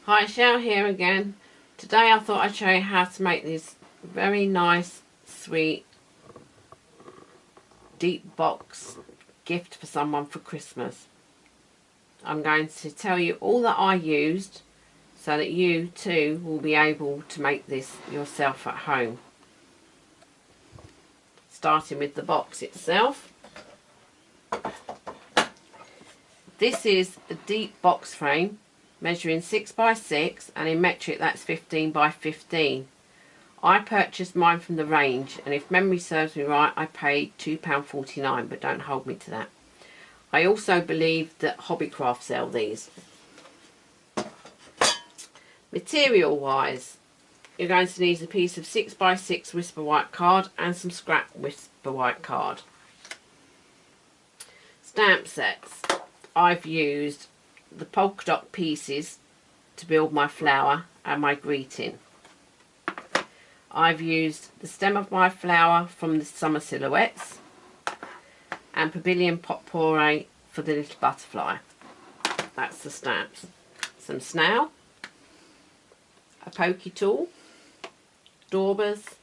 Hi, Shell here again. Today I thought I'd show you how to make this very nice, sweet, deep box gift for someone for Christmas. I'm going to tell you all that I used so that you too will be able to make this yourself at home. Starting with the box itself. This is a deep box frame measuring 6 by 6, and in metric that's 15 by 15. I purchased mine from the range, and if memory serves me right, I paid £2.49, but don't hold me to that. I also believe that Hobbycraft sell these. Material wise, you're going to need a piece of 6 by 6 whisper white card and some scrap whisper white card. Stamp sets. I've used the polka dot pieces to build my flower and my greeting. I've used the stem of my flower from the summer silhouettes and pavilion potpourri for the little butterfly. That's the stamps. Some snail, a pokey tool, daubers,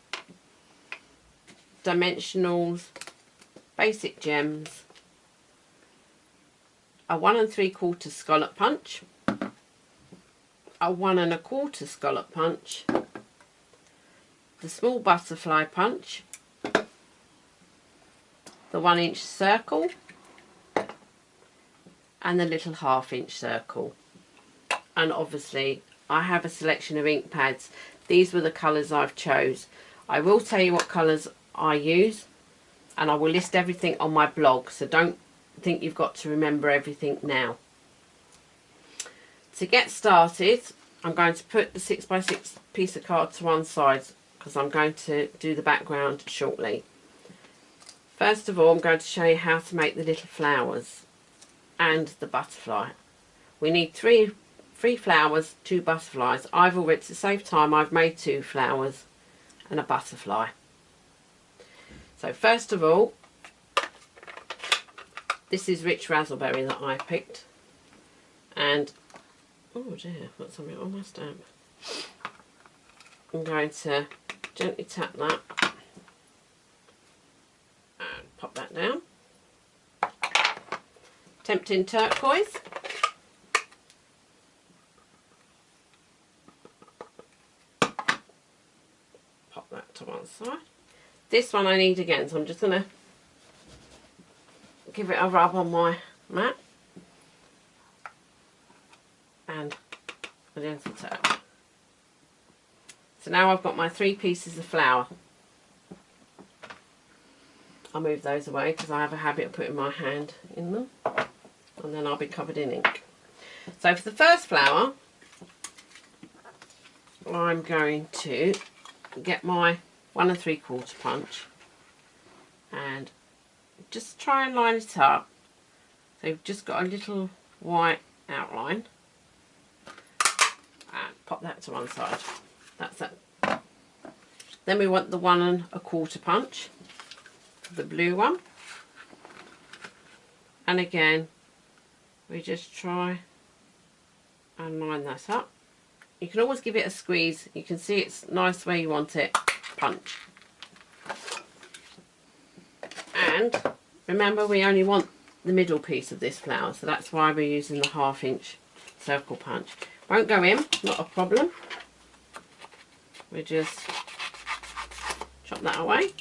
dimensionals, basic gems, a 1 3/4 scallop punch, a 1 1/4 scallop punch, the small butterfly punch, the 1-inch circle, and the little 1/2-inch circle. And obviously I have a selection of ink pads. These were the colours I've chose. I will tell you what colours I use, and I will list everything on my blog, so don't think you've got to remember everything now. To get started, I'm going to put the 6 by 6 piece of card to one side because I'm going to do the background shortly. First of all, I'm going to show you how to make the little flowers and the butterfly. We need three flowers, 2 butterflies. I've already, to save time, I've made 2 flowers and a butterfly. So first of all, this is rich raspberry that I picked, and oh dear, I've got something on my stamp. I'm going to gently tap that and pop that down. Tempting turquoise, pop that to one side. This one I need again, so I'm just going to give it a rub on my mat and a gentle tap. So now I've got my 3 pieces of flower. I'll move those away because I have a habit of putting my hand in them, and then I'll be covered in ink. So for the first flower, I'm going to get my 1 3/4 punch and just try and line it up so you've just got a little white outline, and pop that to one side. That's it. Then we want the 1 1/4 punch, the blue one, and again we just try and line that up. You can always give it a squeeze. You can see it's nice where you want it. Punch. And remember, we only want the middle piece of this flower, so that's why we're using the 1/2-inch circle punch. Won't go in, not a problem. We just chop that away.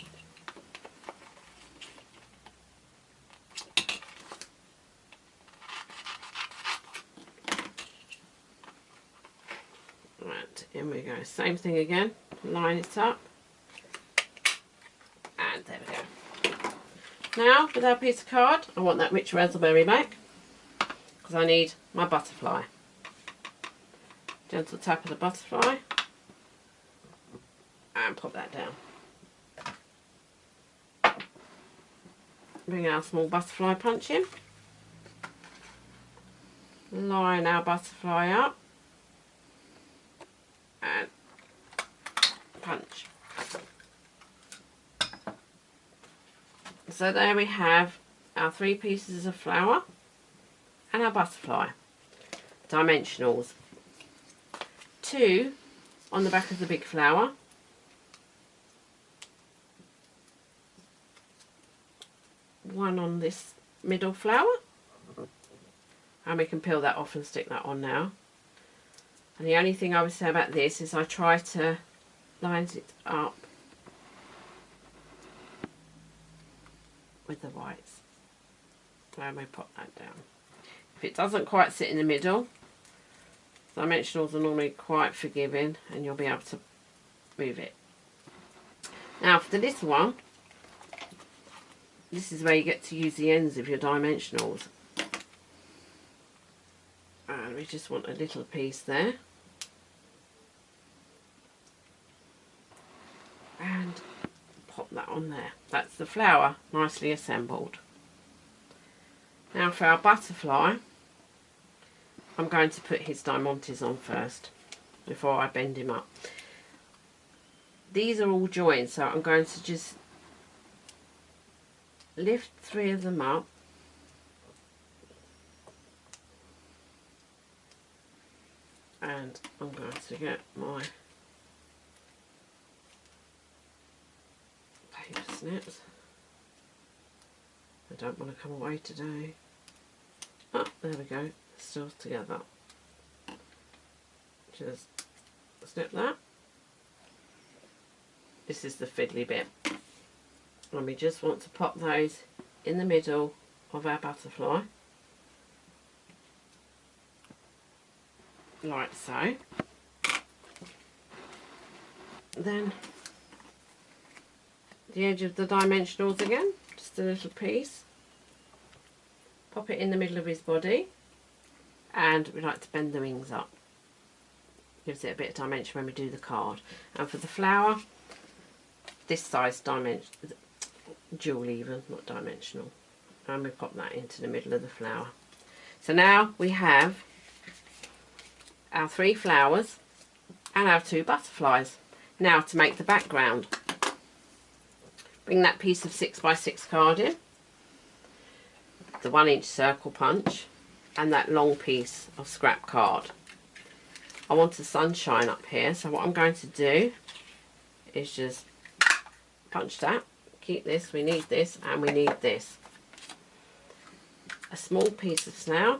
Right, in we go. Same thing again. Line it up. And there we go. Now, with our piece of card, I want that rich raspberry back because I need my butterfly. Gentle tap of the butterfly and pop that down. Bring our small butterfly punch in. Line our butterfly up and punch. So there we have our 3 pieces of flower and our butterfly. Dimensionals. 2 on the back of the big flower. One on this middle flower. And we can peel that off and stick that on now. And the only thing I would say about this is I try to line it up with the whites. And we pop that down. If it doesn't quite sit in the middle, dimensionals are normally quite forgiving and you'll be able to move it. Now for the little one, this is where you get to use the ends of your dimensionals. And we just want a little piece there. And pop that on there. That's the flower nicely assembled. Now for our butterfly, I'm going to put his diamantes on first before I bend him up. These are all joined, so I'm going to just lift 3 of them up and I'm going to get my paper snips. I don't want to come away today. Oh, there we go, still together. Just snip that. This is the fiddly bit. And we just want to pop those in the middle of our butterfly. Like so. Then the edge of the dimensionals again, just a little piece. Pop it in the middle of his body, and we like to bend the wings up. Gives it a bit of dimension when we do the card. And for the flower, this size dimension, jewel even, not dimensional. And we pop that into the middle of the flower. So now we have our 3 flowers and our 2 butterflies. Now to make the background, bring that piece of 6x6 card in, the 1-inch circle punch, and that long piece of scrap card. I want the sunshine up here, so what I'm going to do is just punch that, keep this, we need this, and we need this. A small piece of snail.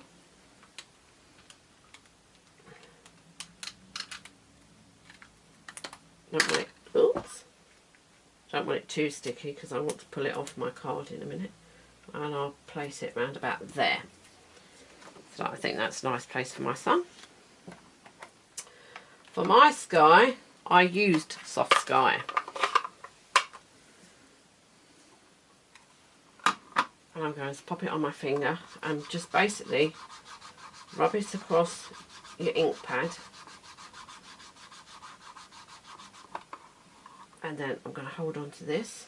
Don't want it, oops, don't want it too sticky because I want to pull it off my card in a minute. And I'll place it round about there. So I think that's a nice place for my sun. For my sky, I used soft sky. And I'm going to pop it on my finger and just basically rub it across your ink pad. And then I'm going to hold on to this.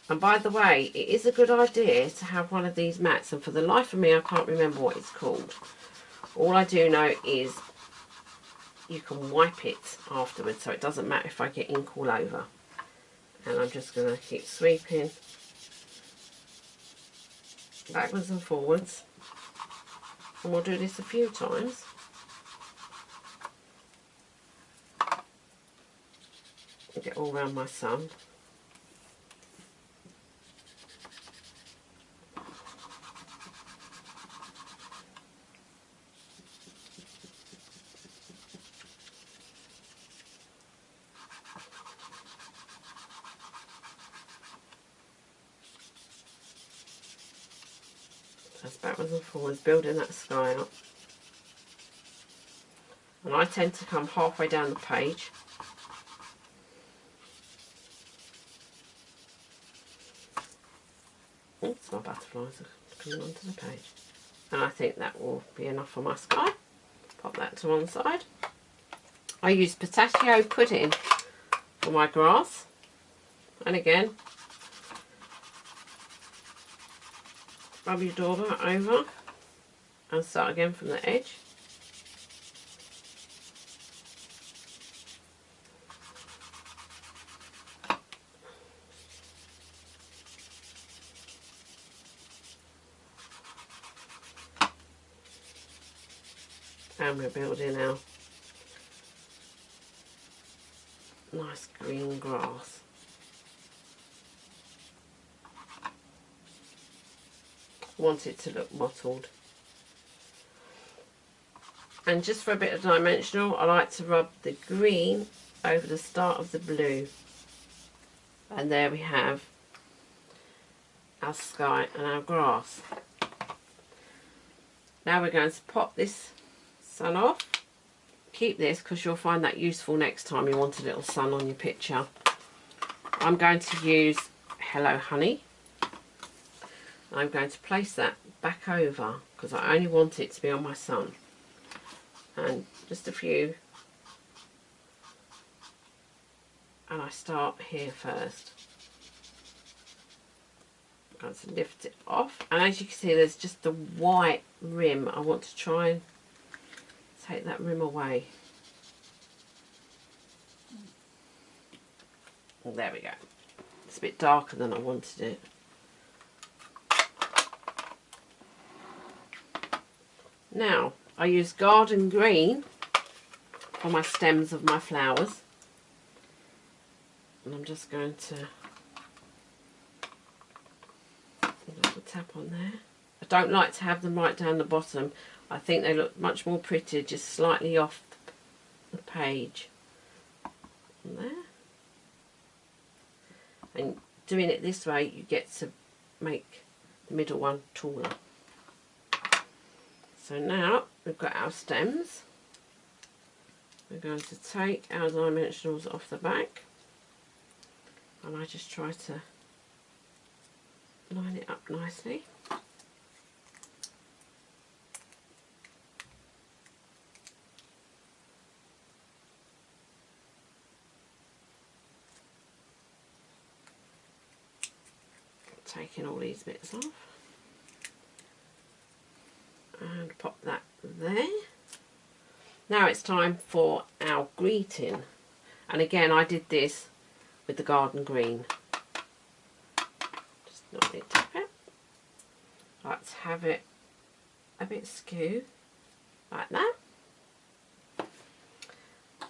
And by the way, it is a good idea to have one of these mats, and for the life of me I can't remember what it's called. All I do know is you can wipe it afterwards, so it doesn't matter if I get ink all over. And I'm just going to keep sweeping backwards and forwards, and we'll do this a few times. Get all around my sun. Just backwards and forwards, building that sky up. And I tend to come halfway down the page. Oops, my butterflies are coming onto the page. And I think that will be enough for my sky. Pop that to one side. I use pistachio pudding for my grass. And again, rub your dauber over and start again from the edge. And we're building our nice green grass. Want it to look mottled. And just for a bit of dimensional, I like to rub the green over the start of the blue. And there we have our sky and our grass. Now we're going to pop this sun off. Keep this because you'll find that useful next time you want a little sun on your picture. I'm going to use Hello Honey. I'm going to place that back over because I only want it to be on my sun. And just a few. And I start here first. I'm going to lift it off. And as you can see, there's just the white rim. I want to try and take that rim away. And there we go. It's a bit darker than I wanted it. Now, I use garden green for my stems of my flowers. And I'm just going to tap on there. I don't like to have them right down the bottom. I think they look much more pretty just slightly off the page. And there. And doing it this way, you get to make the middle one taller. So now we've got our stems. We're going to take our dimensionals off the back, and I just try to line it up nicely. Taking all these bits off. And pop that there. Now it's time for our greeting, and again I did this with the garden green. Just not need to tap it. Let's have it a bit skew like that.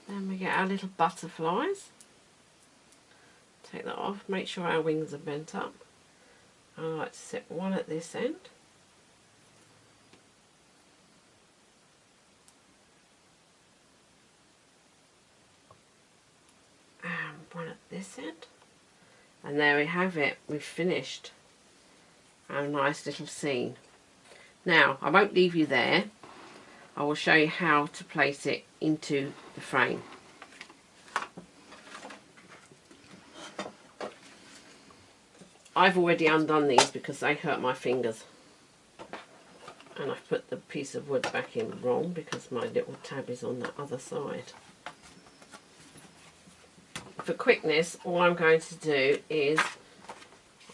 Then we get our little butterflies. Take that off, make sure our wings are bent up. I like to set one at this end. One at this end, and there we have it. We've finished our nice little scene. Now I won't leave you there. I will show you how to place it into the frame. I've already undone these because they hurt my fingers, and I've put the piece of wood back in wrong because my little tab is on the other side. For quickness, all I'm going to do is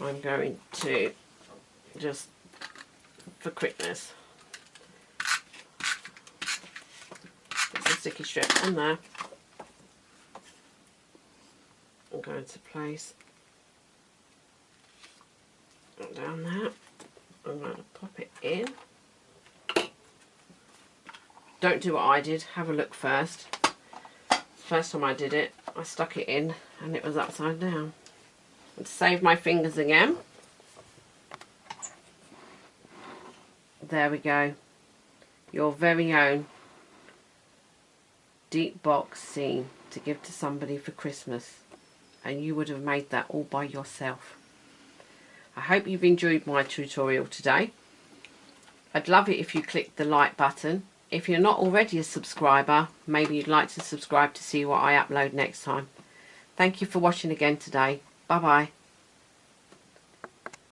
I'm going to just, for quickness, put some sticky strip on there. I'm going to place it down there. I'm going to pop it in. Don't do what I did, have a look first. First time I did it, I stuck it in and it was upside down. And to save my fingers again, there we go. Your very own deep box scene to give to somebody for Christmas. And you would have made that all by yourself. I hope you've enjoyed my tutorial today. I'd love it if you clicked the like button. If you're not already a subscriber, maybe you'd like to subscribe to see what I upload next time. Thank you for watching again today. Bye bye.